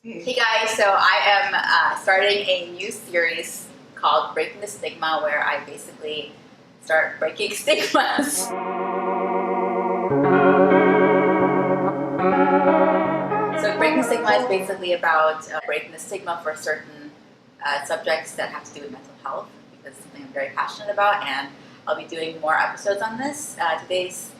Hey guys, so I am starting a new series called Breaking the Stigma, where I basically start breaking stigmas. So Breaking the Stigma is basically about breaking the stigma for certain subjects that have to do with mental health, because it's something I'm very passionate about, and I'll be doing more episodes on this. Today's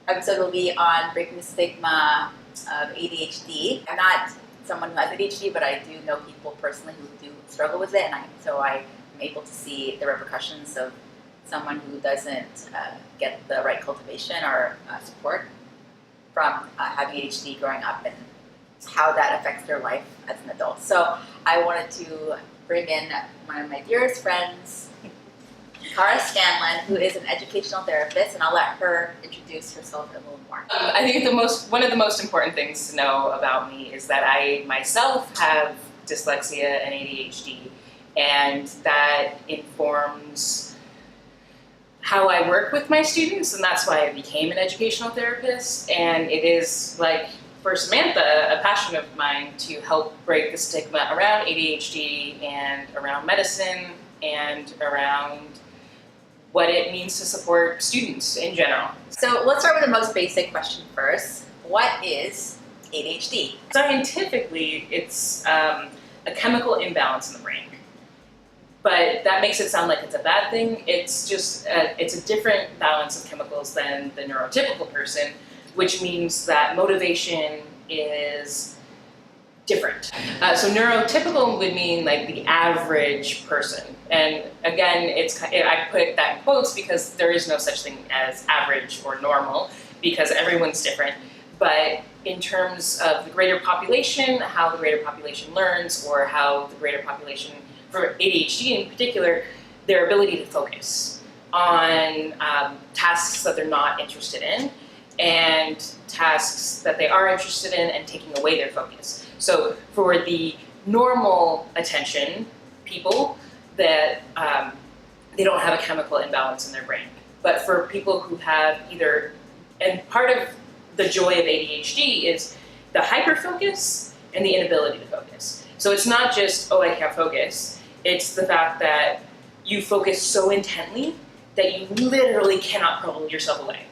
episode will be on breaking the stigma of ADHD. I'm not someone who has ADHD, but I do know people personally who do struggle with it, and so I'm able to see the repercussions of someone who doesn't get the right cultivation or support from having ADHD growing up, and how that affects their life as an adult. So I wanted to bring in one of my dearest friends, Kara Scanlon, who is an educational therapist, and I'll let her introduce herself a little more. I think one of the most important things to know about me is that I myself have dyslexia and ADHD, and that informs how I work with my students, and that's why I became an educational therapist. And it is, like for Samantha, a passion of mine to help break the stigma around ADHD and around medicine and around what it means to support students in general. So let's start with the most basic question first. What is ADHD? Scientifically, it's a chemical imbalance in the brain. But that makes it sound like it's a bad thing. It's just, it's a different balance of chemicals than the neurotypical person, which means that motivation is different. So neurotypical would mean like the average person. And again, I put that in quotes because there is no such thing as average or normal, because everyone's different. But in terms of the greater population, how the greater population learns, or how the greater population, for ADHD in particular, their ability to focus on tasks that they're not interested in, and tasks that they are interested in, and taking away their focus. So for the normal attention people, that they don't have a chemical imbalance in their brain. But for people who have either, and part of the joy of ADHD is the hyperfocus and the inability to focus. So it's not just, oh, I can't focus. It's the fact that you focus so intently that you literally cannot pull yourself away.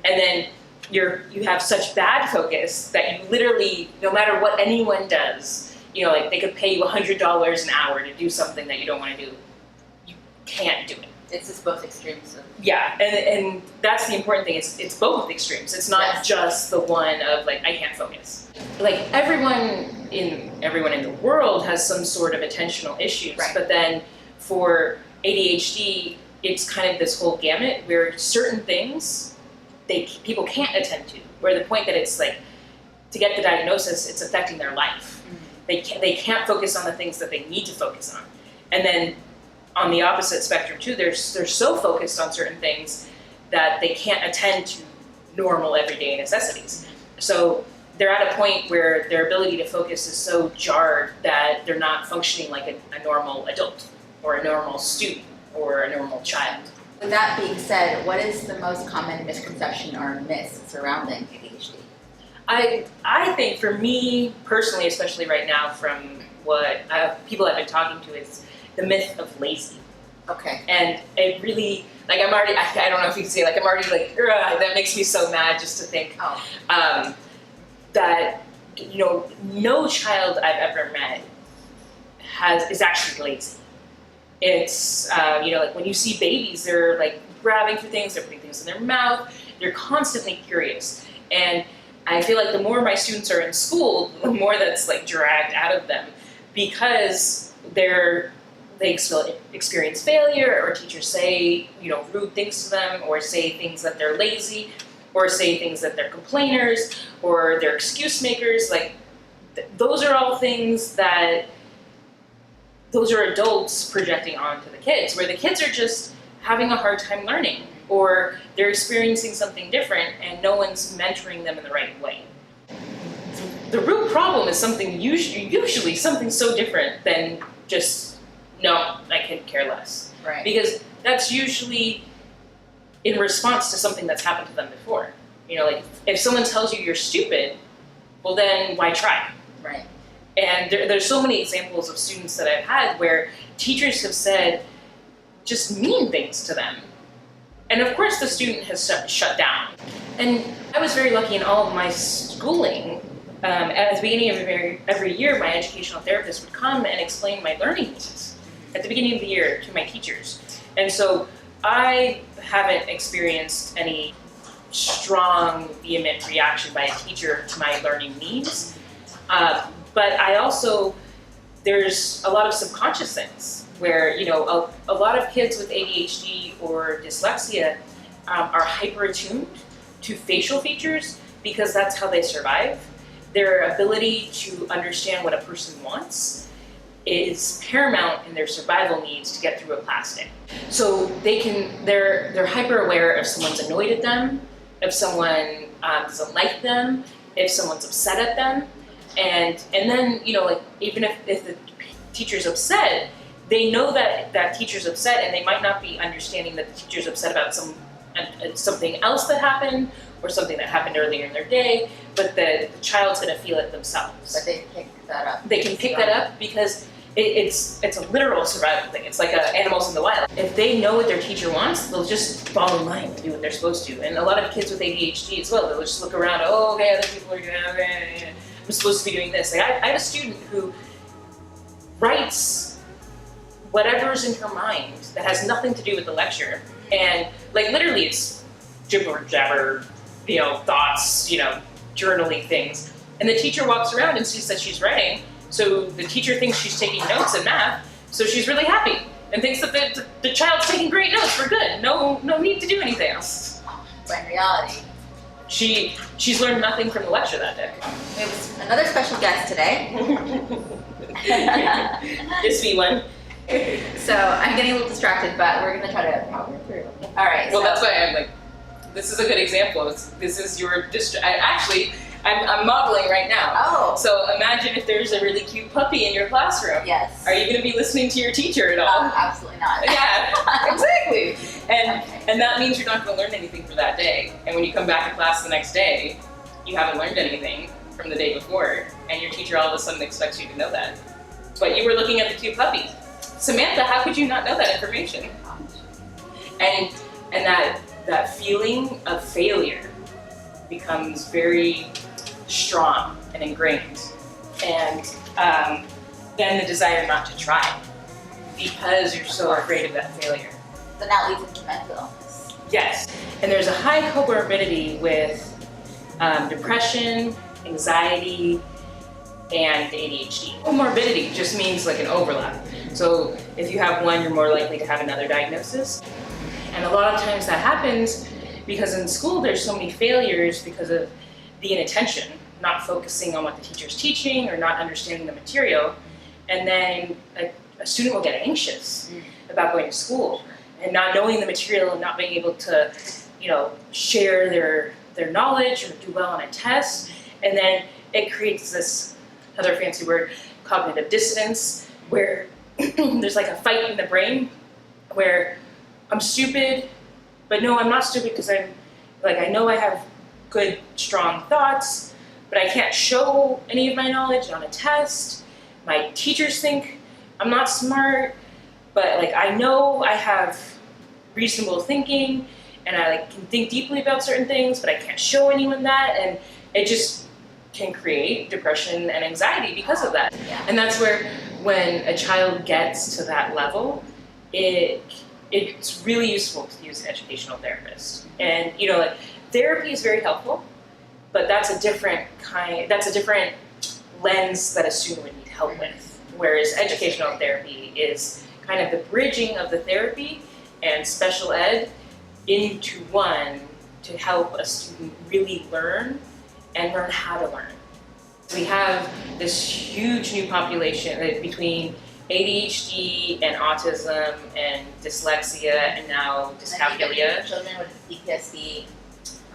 And then you have such bad focus that you literally, no matter what anyone does, like they could pay you $100 an hour to do something that you don't want to do, you can't do it. It's just both extremes. Yeah, and that's the important thing. It's both extremes. It's not just the one of like, I can't focus. Like everyone in the world has some sort of attentional issues, right. But then for ADHD, it's kind of this whole gamut where certain things people can't attend to, where the point that it's like, to get the diagnosis, it's affecting their life. Mm-hmm. They can't focus on the things that they need to focus on. And then on the opposite spectrum too, they're so focused on certain things that they can't attend to normal everyday necessities. So they're at a point where their ability to focus is so jarred that they're not functioning like a normal adult, or a normal student, or a normal child. With that being said, what is the most common misconception or myth surrounding ADHD? I think for me personally, especially right now, from what people I've been talking to, is the myth of lazy. Okay. And it really, like I don't know if you can see, like I'm already like, that makes me so mad just to think that, no child I've ever met is actually lazy. It's, like when you see babies, they're like grabbing for things, they're putting things in their mouth, they're constantly curious. And I feel like the more my students are in school, the more that's like dragged out of them, because they experience failure, or teachers say, rude things to them, or say things that they're lazy, or say things that they're complainers, or they're excuse makers. Like those are all things that those are adults projecting onto the kids, where the kids are just having a hard time learning, or they're experiencing something different and no one's mentoring them in the right way. The root problem is something usually something so different than just, no, I could care less. Right. Because that's usually in response to something that's happened to them before. Like if someone tells you you're stupid, well then why try? Right. And there's so many examples of students that I've had where teachers have said just mean things to them. And of course the student has shut down. And I was very lucky in all of my schooling. At the beginning of every year, my educational therapist would come and explain my learning needs at the beginning of the year to my teachers. And so I haven't experienced any strong, vehement reaction by a teacher to my learning needs. But I also, there's a lot of subconscious things where, you know, a lot of kids with ADHD or dyslexia are hyper attuned to facial features because that's how they survive. Their ability to understand what a person wants is paramount in their survival needs to get through a class day. So they're hyper aware if someone's annoyed at them, if someone doesn't like them, if someone's upset at them. And then, you know, like even if the teacher's upset, they know that teacher's upset, and they might not be understanding that the teacher's upset about something else that happened or something that happened earlier in their day, but the child's gonna feel it themselves. But they pick that up. They can pick that up because it's a literal survival thing. It's like animals in the wild. If they know what their teacher wants, they'll just fall in line and do what they're supposed to. And a lot of kids with ADHD as well, they'll just look around, oh, okay, other people are doing it, okay, I'm supposed to be doing this. Like I have a student who writes whatever's in her mind that has nothing to do with the lecture. And like literally it's jibber jabber, you know, thoughts, you know, journaling things. And the teacher walks around and sees that she's writing. So the teacher thinks she's taking notes in math. So she's really happy and thinks that the child's taking great notes. We're good. No need to do anything else. But in reality, she's learned nothing from the lecture that day. we have another special guest today. This be one. So I'm getting a little distracted, but we're gonna try to power through. All right. Well, so that's why I'm like, this is a good example. This is your I'm modeling right now. Oh. So imagine if there's a really cute puppy in your classroom. Yes. Are you going to be listening to your teacher at all? Absolutely not. Yeah, exactly. And Okay. and that means you're not going to learn anything for that day. And when you come back to class the next day, you haven't learned anything from the day before, and your teacher all of a sudden expects you to know that. But you were looking at the cute puppy. Samantha, how could you not know that information? And that feeling of failure becomes very strong and ingrained. And then the desire not to try because you're so afraid of that failure. So that leads into mental illness. Yes, and there's a high comorbidity with depression, anxiety, and ADHD. Comorbidity just means like an overlap. So if you have one, you're more likely to have another diagnosis. And a lot of times that happens because in school there's so many failures because of the inattention, not focusing on what the teacher's teaching or not understanding the material. And then a student will get anxious about going to school and not knowing the material and not being able to, you know, share their knowledge or do well on a test. And then it creates this other fancy word, cognitive dissonance, where there's like a fight in the brain where I'm stupid, but no, I'm not stupid because I know I have good, strong thoughts, but I can't show any of my knowledge on a test. My teachers think I'm not smart, but like I know I have reasonable thinking and I can think deeply about certain things, but I can't show anyone that, and it just can create depression and anxiety because of that. Yeah. And that's where when a child gets to that level, it's really useful to use an educational therapist. And you know, like therapy is very helpful, but that's a different lens that a student would need help with. Whereas educational therapy is kind of the bridging of the therapy and special ed into one to help a student really learn and learn how to learn. We have this huge new population between ADHD and autism and dyslexia and now dyscalculia. Children with PTSD,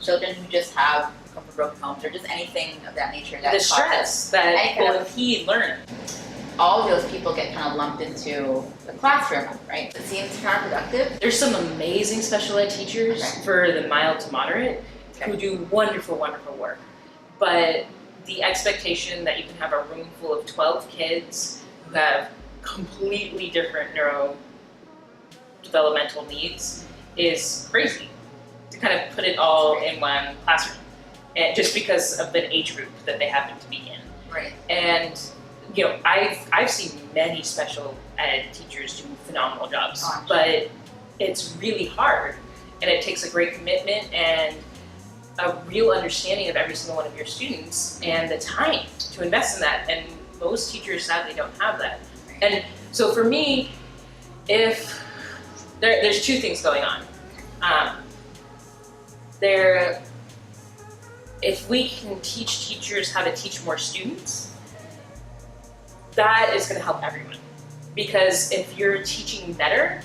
children who just have come from broken homes, or just anything of that nature. That The stress that will of impede learning. all of those people get kind of lumped into the classroom, right? It seems counterproductive. There's some amazing special ed teachers Okay. for the mild to moderate who do wonderful, wonderful work. But the expectation that you can have a room full of 12 kids who have completely different neurodevelopmental needs is crazy, to kind of put it all in one classroom, and just because of the age group that they happen to be in. Right. And I've seen many special ed teachers do phenomenal jobs, but it's really hard, and it takes a great commitment and a real understanding of every single one of your students and the time to invest in that, and most teachers sadly don't have that. And so for me, if there's two things going on. If we can teach teachers how to teach more students, that is going to help everyone. Because if you're teaching better,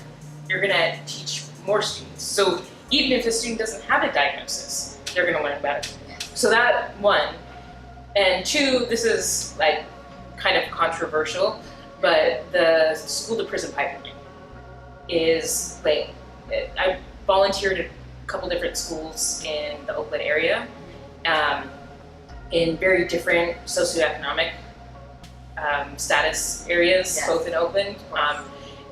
you're going to teach more students. So even if a student doesn't have a diagnosis, they're going to learn better. So that one. And two, this is like kind of controversial, but the school to prison pipeline is like, I volunteered at a couple different schools in the Oakland area, in very different socioeconomic status areas, Yes. both in Oakland,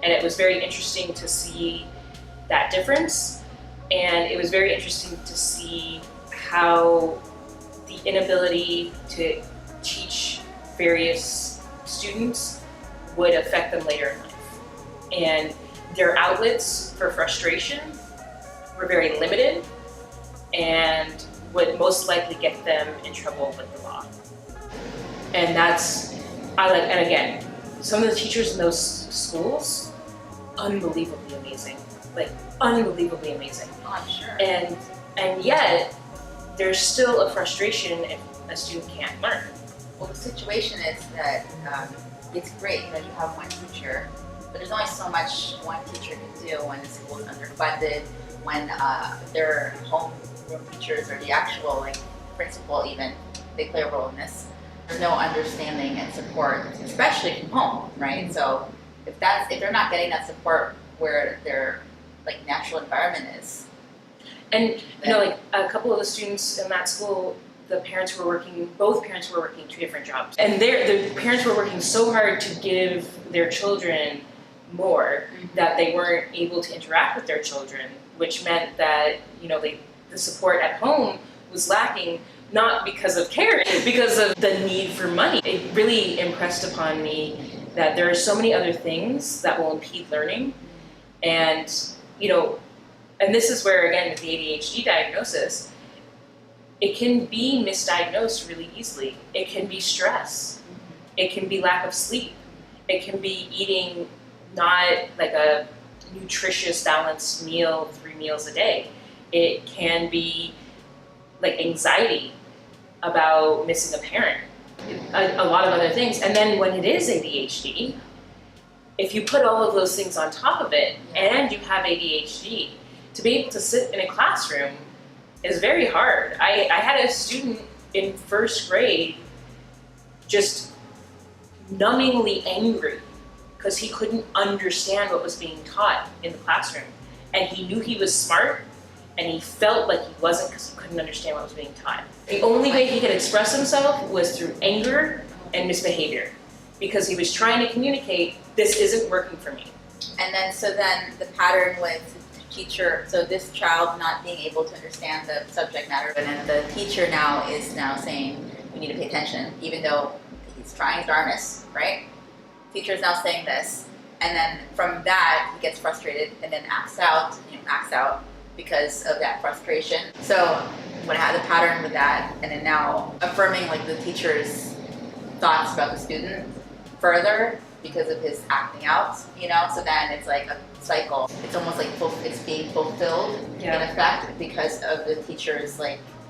and it was very interesting to see that difference, and it was very interesting to see how the inability to teach various students would affect them later in life, and their outlets for frustration were very limited and would most likely get them in trouble with the law. And and again, some of the teachers in those schools, unbelievably amazing, like unbelievably amazing. Oh, I'm sure. And yet, there's still a frustration if a student can't learn. Well, the situation is that it's great, you have one teacher, but there's only so much one teacher can do when the school is underfunded, when their homeroom teachers or the actual principal even, they play a role in this. There's no understanding and support, especially from home, right? So if they're not getting that support where their natural environment is. And a couple of the students in that school, both parents were working 2 different jobs. And the parents were working so hard to give their children more that they weren't able to interact with their children, which meant that, the support at home was lacking, not because of care, because of the need for money. It really impressed upon me that there are so many other things that will impede learning. And, and this is where, again, with the ADHD diagnosis, it can be misdiagnosed really easily. It can be stress. It can be lack of sleep. It can be eating not like a nutritious, balanced meal 3 meals a day. It can be like anxiety about missing a parent, a lot of other things. And then when it is ADHD, if you put all of those things on top of it and you have ADHD, to be able to sit in a classroom is very hard. I had a student in 1st grade just numbingly angry because he couldn't understand what was being taught in the classroom. And he knew he was smart, and he felt like he wasn't because he couldn't understand what was being taught. The only way he could express himself was through anger and misbehavior, because he was trying to communicate, this isn't working for me. And then the pattern with the teacher, so this child not being able to understand the subject matter, and then the teacher is now saying, we need to pay attention, even though he's trying his darndest, right? Teacher is now saying this, and then from that, he gets frustrated and then acts out because of that frustration. So when I had the pattern with that, and then now affirming the teacher's thoughts about the student further because of his acting out, so then it's like a cycle. It's almost like it's being fulfilled in effect because of the teacher's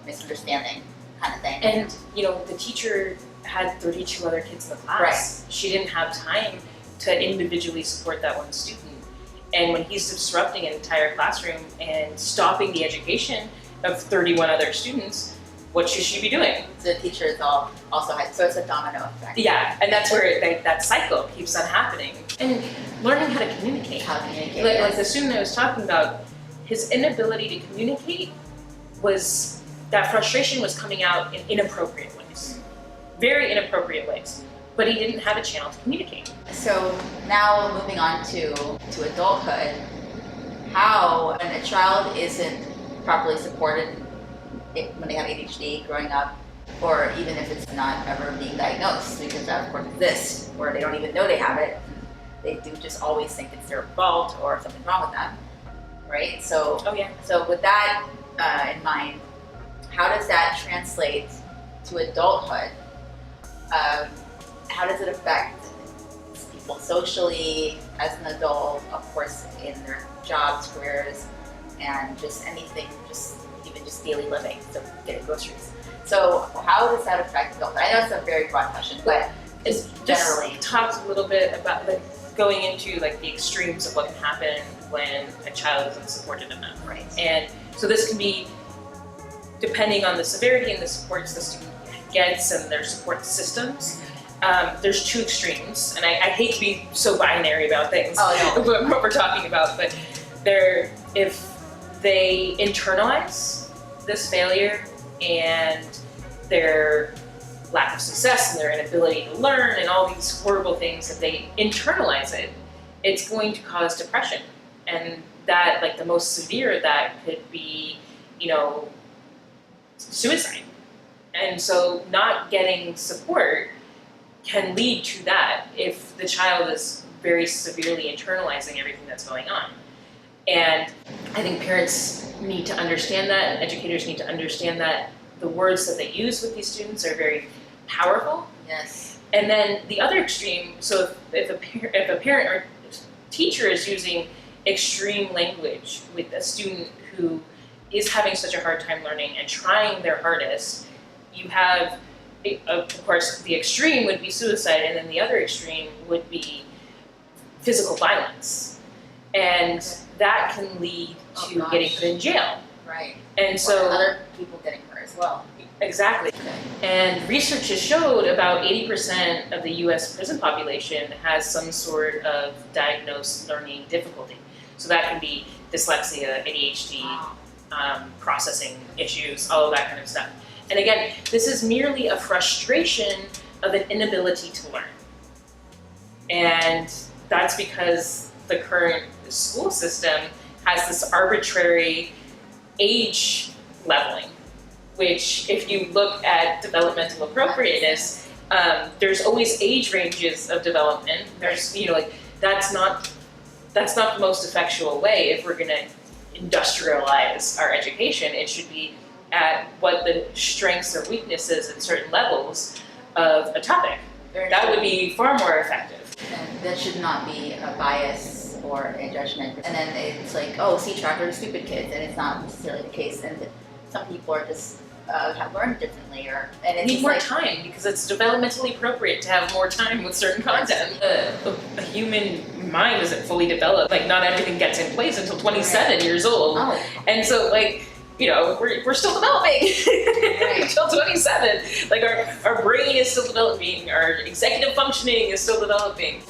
misunderstanding kind of thing. And the teacher had 32 other kids in the class. Right. She didn't have time to individually support that one student. And when he's disrupting an entire classroom and stopping the education of 31 other students, what should she be doing? The teachers also had, so it's a domino effect. Yeah, and that's where that cycle keeps on happening. And learning how to communicate. Like the student I was talking about, his inability to communicate that frustration was coming out in inappropriate ways. very inappropriate ways, but he didn't have a channel to communicate. So now moving on to adulthood, how when a child isn't properly supported when they have ADHD growing up, or even if it's not ever being diagnosed, because that of course exists, where they don't even know they have it, they do just always think it's their fault or something wrong with them, right? So, so with that in mind, how does that translate to adulthood? How does it affect people socially as an adult, of course, in their jobs, careers, and just anything, even just daily living, so getting groceries. So how does that affect adulthood? I know it's a very broad question, but it's generally talked a little bit about going into the extremes of what can happen when a child isn't supported enough. Right. And so this can be depending on the severity and the supports the student gets and their support systems. There's two extremes, and I hate to be so binary about things, what we're talking about, but if they internalize this failure and their lack of success and their inability to learn and all these horrible things, if they internalize it, it's going to cause depression. And that, the most severe of that could be, suicide. And so not getting support can lead to that if the child is very severely internalizing everything that's going on. And I think parents need to understand that, and educators need to understand that the words that they use with these students are very powerful. Yes. And then the other extreme, so if a parent or teacher is using extreme language with a student who is having such a hard time learning and trying their hardest, you have, of course, the extreme would be suicide, and then the other extreme would be physical violence. And that can lead to getting put in jail. Right. And so other people getting hurt as well. Exactly. Okay. And research has showed about 80% of the US prison population has some sort of diagnosed learning difficulty. So that can be dyslexia, ADHD, processing issues, all of that kind of stuff. And again, this is merely a frustration of an inability to learn. And that's because the current school system has this arbitrary age leveling, which if you look at developmental appropriateness, there's always age ranges of development. There's, that's not the most effectual way if we're gonna industrialize our education. It should be at what the strengths or weaknesses at certain levels of a topic. That would be far more effective. And that should not be a bias or a judgment. And then it's C-track are stupid kids, and it's not necessarily the case. And some people are just have learned differently, and it's need more time because it's developmentally appropriate to have more time with certain content. A human mind isn't fully developed. Not everything gets in place until 27 years old. Oh. And so we're still developing until 27. Our brain is still developing, our executive functioning is still developing.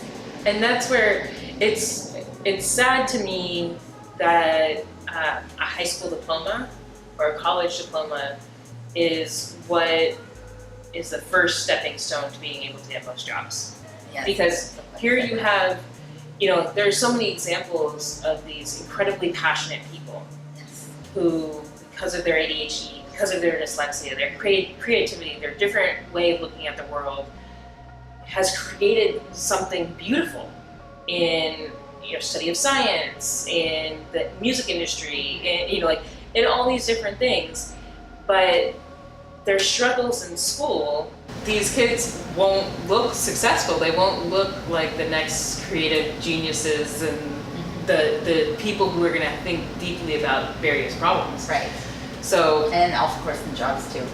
And that's where it's sad to me that a high school diploma or a college diploma is what is the first stepping stone to being able to get most jobs. Yes. Because here you have, there are so many examples of these incredibly passionate people who, because of their ADHD, because of their dyslexia, their creativity, their different way of looking at the world, has created something beautiful in study of science, in the music industry, in all these different things. But their struggles in school, these kids won't look successful. They won't look like the next creative geniuses and the people who are going to think deeply about various problems. Right. So, and of course in jobs too.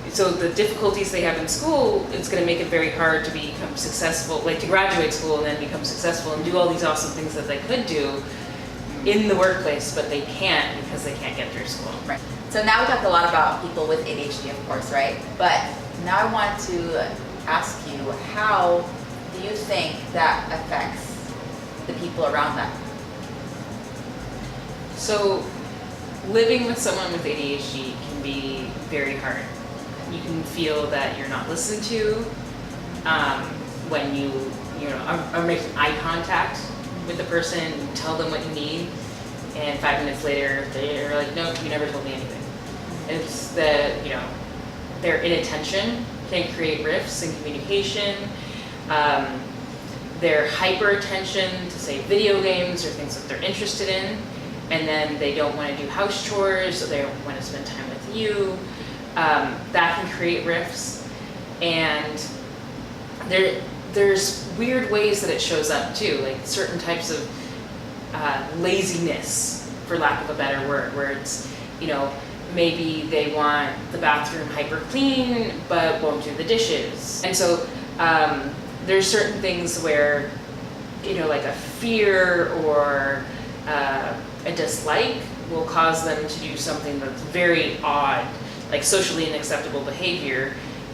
So the difficulties they have in school, it's going to make it very hard to become successful, to graduate school and then become successful and do all these awesome things that they could do in the workplace, but they can't because they can't get through school. Right. So now we talked a lot about people with ADHD, of course, right? But now I want to ask you, how do you think that affects the people around them? So living with someone with ADHD can be very hard. You can feel that you're not listened to when you are making eye contact with the person, you tell them what you need, and 5 minutes later they're like, no, you never told me anything. It's the, their inattention can create rifts in communication. Their hyper attention to, say, video games or things that they're interested in, and then they don't want to do house chores, or they don't want to spend time with you. That can create rifts. And there's weird ways that it shows up too, like certain types of laziness, for lack of a better word, where it's, maybe they want the bathroom hyper clean but won't do the dishes. And so there's certain things where, like a fear or a dislike will cause them to do something that's very odd, like socially unacceptable behavior,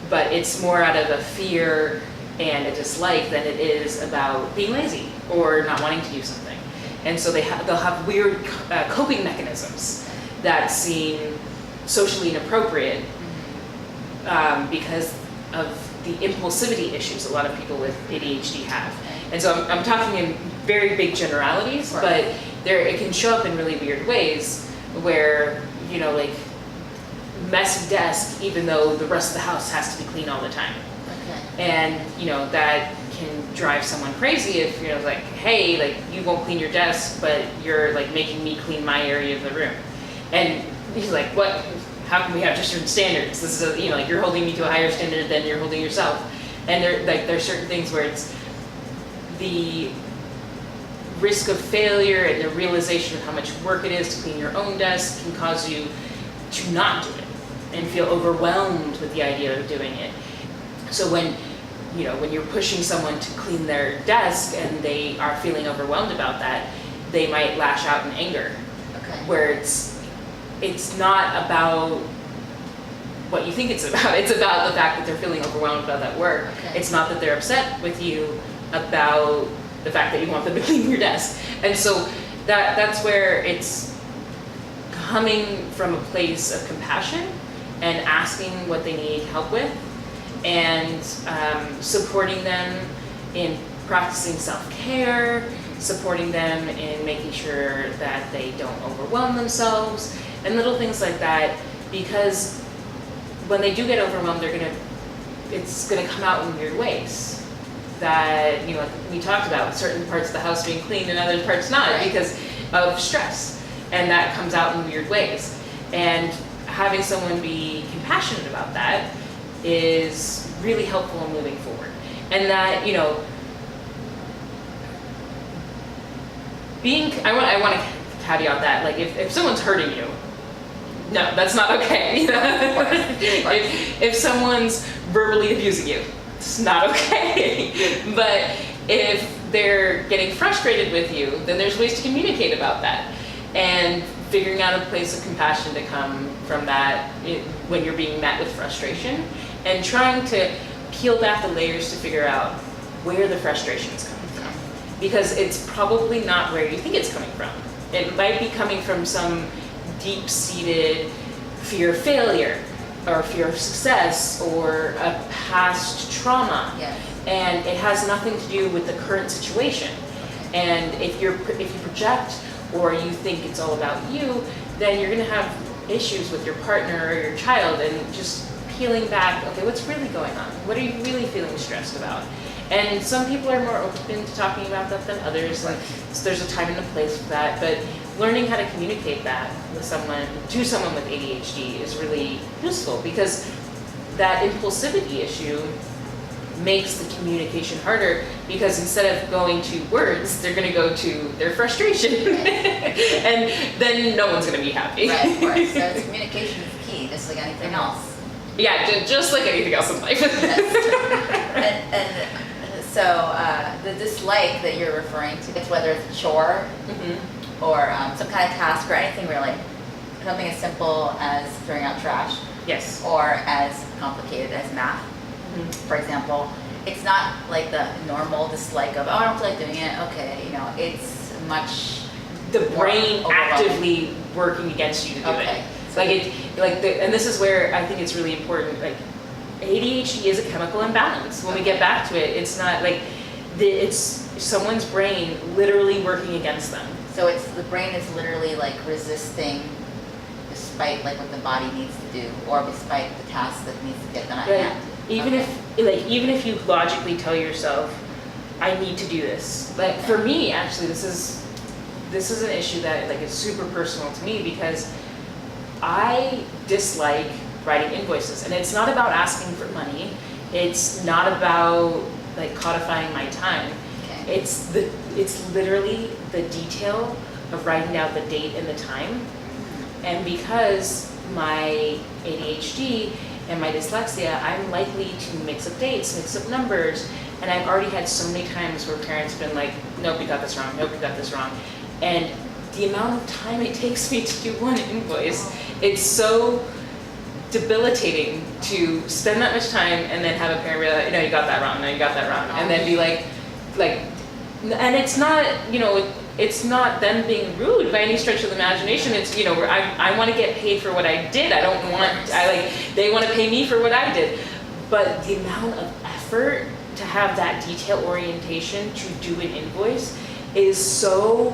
but it's more out of a fear and a dislike than it is about being lazy or not wanting to do something. And so they'll have weird coping mechanisms that seem socially inappropriate because of the impulsivity issues a lot of people with ADHD have. And so I'm talking in very big generalities, right. But it can show up in really weird ways where, like messy desk, even though the rest of the house has to be clean all the time. Okay. And, that can drive someone crazy if, like, hey, like, you won't clean your desk, but you're, like, making me clean my area of the room. And he's like, what? How can we have different standards? This is, like, you're holding me to a higher standard than you're holding yourself. And there's certain things where it's the risk of failure and the realization of how much work it is to clean your own desk can cause you to not do it and feel overwhelmed with the idea of doing it. So when you're pushing someone to clean their desk and they are feeling overwhelmed about that, they might lash out in anger. Okay. Where it's not about what you think it's about. It's about the fact that they're feeling overwhelmed about that work. Okay. It's not that they're upset with you about the fact that you want them to clean your desk. And so that's where it's coming from a place of compassion and asking what they need help with, and supporting them in practicing self-care, supporting them in making sure that they don't overwhelm themselves, and little things like that, because when they do get overwhelmed, it's gonna come out in weird ways that, like we talked about, certain parts of the house being clean and other parts not, right. Because of stress, and that comes out in weird ways. And having someone be compassionate about that is really helpful in moving forward. And that, I want to caveat that, like, if someone's hurting you, no, that's not okay. If someone's verbally abusing you, it's not okay. But if they're getting frustrated with you, then there's ways to communicate about that. And figuring out a place of compassion to come from that when you're being met with frustration, and trying to peel back the layers to figure out where the frustration is coming from. Because it's probably not where you think it's coming from. It might be coming from some deep-seated fear of failure, or fear of success, or a past trauma. Yes. And it has nothing to do with the current situation. And if you project or you think it's all about you, then you're going to have issues with your partner or your child, and just peeling back, okay, what's really going on? What are you really feeling stressed about? And some people are more open to talking about that than others, and so there's a time and a place for that, but learning how to communicate that with someone with ADHD is really useful, because that impulsivity issue makes the communication harder, because instead of going to words, they're going to go to their frustration. And then no one's going to be happy. Right, of course. So communication is key, just like anything else. Yeah, just like anything else in life. And so the dislike that you're referring to, it's whether it's a chore or some kind of task or anything really, something as simple as throwing out trash. Yes. Or as complicated as math. For example, it's not like the normal dislike of, oh, I don't feel like doing it. Okay, it's much the brain more actively working against you to do it. Okay, And this is where I think it's really important. Like, ADHD is a chemical imbalance. When we get back to it, it's not like it's someone's brain literally working against them. So the brain is literally like resisting, despite like what the body needs to do, or despite the task that needs to get done at hand. Even if you logically tell yourself, I need to do this. Like for me, actually, this is an issue that like is super personal to me, because I dislike writing invoices, and it's not about asking for money. It's not about like codifying my time. Okay. It's literally the detail of writing down the date and the time. And because my ADHD and my dyslexia, I'm likely to mix up dates, mix up numbers, and I've already had so many times where parents have been like, nope, you got this wrong, nope, you got this wrong. And the amount of time it takes me to do one invoice, it's so debilitating to spend that much time and then have a parent be like, no, you got that wrong, no, you got that wrong. And then be like, and it's not, it's not them being rude by any stretch of the imagination. It's, where I want to get paid for what I did. They want to pay me for what I did. But the amount of effort to have that detail orientation to do an invoice is so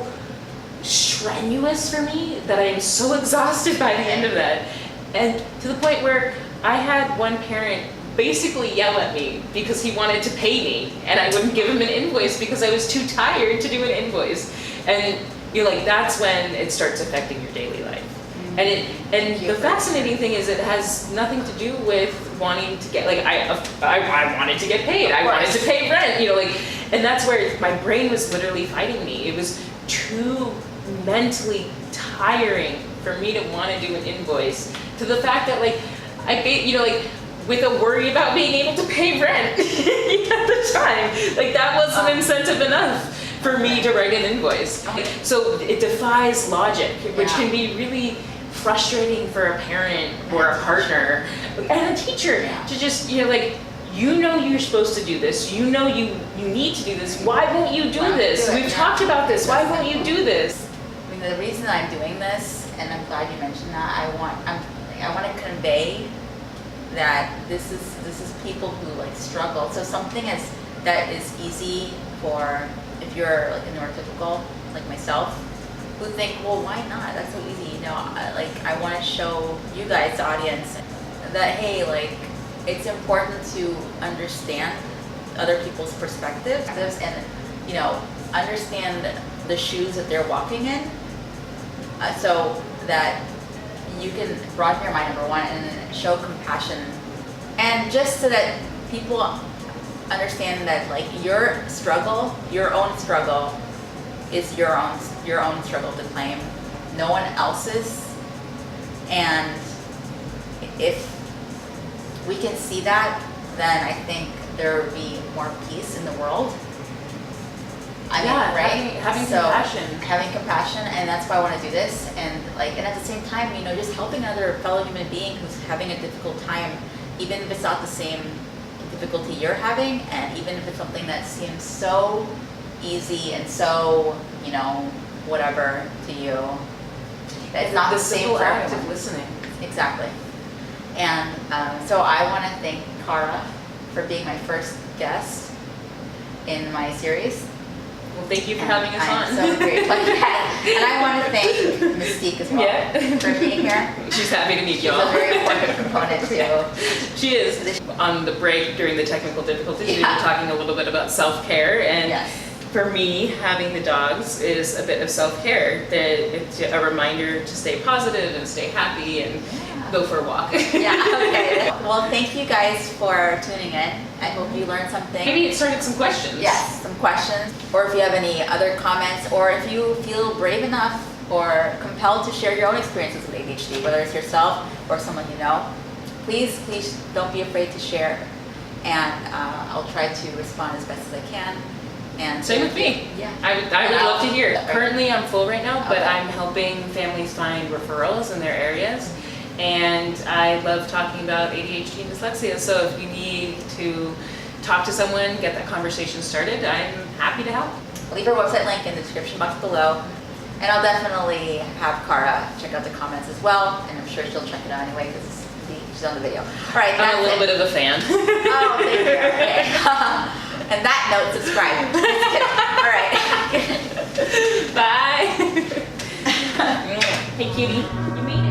strenuous for me that I am so exhausted by the end of that. And to the point where I had one parent basically yell at me because he wanted to pay me, and I wouldn't give him an invoice because I was too tired to do an invoice. And that's when it starts affecting your daily life. And the fascinating thing is it has nothing to do with wanting to get, I wanted to get paid. I wanted to pay rent, and that's where my brain was literally fighting me. It was too mentally tiring for me to want to do an invoice, to the fact that with a worry about being able to pay rent at the time, that wasn't incentive enough for me to write an invoice. So it defies logic, which can be really frustrating for a parent or a partner and a teacher to just, you're supposed to do this. You need to do this. Why won't you do this? We've talked about this. Why won't you do this? I mean, the reason I'm doing this, and I'm glad you mentioned that, I want to convey that this is people who struggle. So something that is easy for, if you're a neurotypical like myself, who think, well, why not? That's so easy. I want to show you guys, the audience, that hey, it's important to understand other people's perspectives and understand the shoes that they're walking in, so that you can broaden your mind, number one, and show compassion, and just so that people understand that your struggle, your own struggle, is your own struggle to claim, no one else's. And if we can see that, then I think there will be more peace in the world. Right? Having compassion. Having compassion, and that's why I want to do this. And and at the same time, just helping another fellow human being who's having a difficult time, even if it's not the same difficulty you're having, and even if it's something that seems so easy and so, whatever to you, that it's not the same for everyone. Act of listening. Exactly. And so I want to thank Kara for being my first guest in my series. Well, thank you for having us on. I'm so grateful. And I want to thank Mystique as well for being here. She's happy to meet you all. She's a very important component too. She is. On the break during the technical difficulties, we were talking a little bit about self-care, and for me, having the dogs is a bit of self-care. It's a reminder to stay positive and stay happy and go for a walk. Okay. Well, thank you guys for tuning in. I hope you learned something. Maybe it started some questions. Yes, some questions. Or if you have any other comments, or if you feel brave enough or compelled to share your own experiences with ADHD, whether it's yourself or someone you know, please don't be afraid to share. And I'll try to respond as best as I can. And same with me. Yeah. I would love to hear. Currently I'm full right now, but I'm helping families find referrals in their areas. And I love talking about ADHD and dyslexia, so if you need to talk to someone, get that conversation started, I'm happy to help. I'll leave our website link in the description box below. And I'll definitely have Kara check out the comments as well, and I'm sure she'll check it out anyway because she's on the video. All right, I'm a little bit of a fan. Oh, thank you. Okay. And that note, subscribe. Just kidding. All right. Bye. Hey, cutie. You made it.